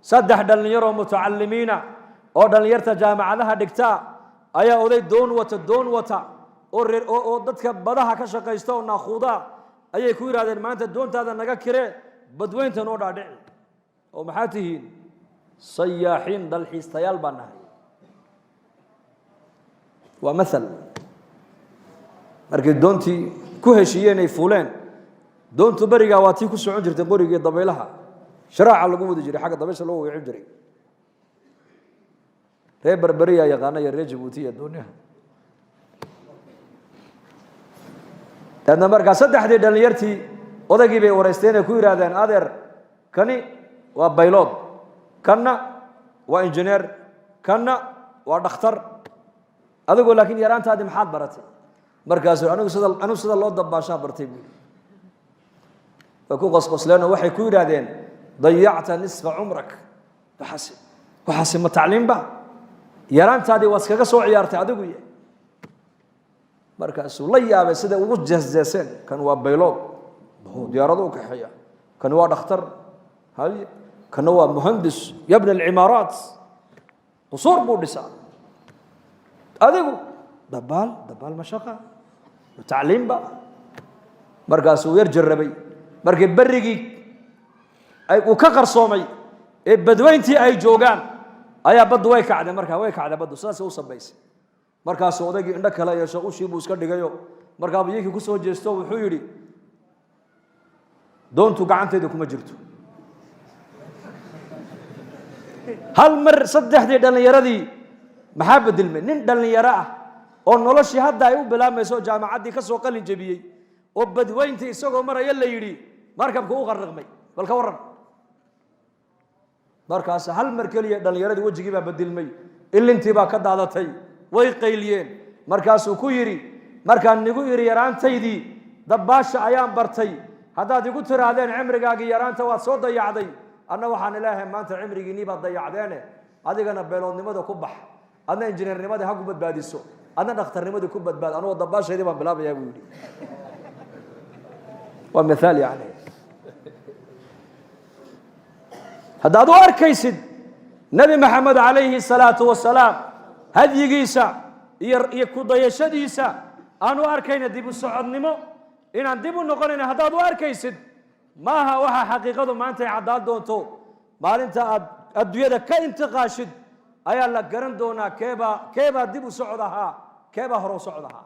saddex dhalinyaro mutacalimiina oo dhalinyarta jaamacadaha dhigta ayaa oday doon wata oo dadka badaha ka shaqeysta oo naaquuda ayay ku yiraahdeen maanta doontaada naga kire badweynta noo dhaadhici oo maxaa tihiin sayaaxiin dalxiistayaal baan nahay waa masal markay doontii ku heshiiyeen ay fuuleen doontu bariga waa tii ku socon jirtay qorigii dabaylaha sharaaca lagu wada jiray xagga dabaysha loo weecin jiray reer barbariya yaqaana iyo reer Jabuuti iyo dooniyaha dadna markaa saddexdii dhalinyartii odaygii bay wareysteen ay ku yiraahdeen adeer kani waa baylod kana waa engineer kana waa dhakhtar adigu laakiin yaraantaadi maxaad baratay markaas anigu sida loo dabaashaa bartay ku qosqosleen waxay ku yiraahdeen dayacta nisfa umrak waxaasi ma tacliim ba yaraantaadi waad kaga soo ciyaartay adigu markaas la yaabay sida ugu jeesjeeseen kan waa baylod diyaaradu ka xaya kan waa dhakhtar hal kan waa muhandis yabna al-imarat qusur buu dhisaa adigu dabaal mashaqa tacliim ba markaas uu yar jarrabay markii barigii ay uu ka qarsoomay ee badweyntii ay joogaan ayaa baddu way kacday markaa way kacday baddu saas uu sabaysay markaas odaygii indha kale yeesho u shiibu iska dhigayo markaa biyihii ku soo jeesto wuxuu yiri doontu gacanteeda kuma jirto hal mar saddexdii dhalinyaradii maxaa bedilmay nin dhalinyaro ah oo noloshii hadda ay u bilaamayso jaamacadii ka soo qalin jabiyay oo badweyntii isagoo maraya la yiri markabku u qarraqmay bal ka waran markaas hal mar kaliya dhalinyaradii wajigii baa bedilmay ilintii baa ka daadatay way qayliyeen markaas uu ku yiri markaan nigu yiri yaraantaydii dabaasha ayaan bartay haddaad igu tiraadeen cimrigaagii yaraanta waad soo dayacday anna waxaan ilaahay maanta cimrigiinii baad dayacdeene adigana beeloodnimada ku bax adna injineernimada ha ku badbaadiso adna dhakhtarnimada ku badbaad anoo dabaashaydii baan bilaabayaa buu yiri waa misaal yani haddaad u arkaysid nabi maxamed calayhi salaatu wasalaam hadyigiisa iyo ku dayashadiisa aan u arkayna dib u socodnimo inaan dib u noqonayna haddaad u arkaysid maaha waxa xaqiiqadu maanta ay caddaan doonto maalinta aad adduunyada ka intiqaashid ayaa la garan doonaa keebaa dib u socod ahaa keebaa hore u socod ahaa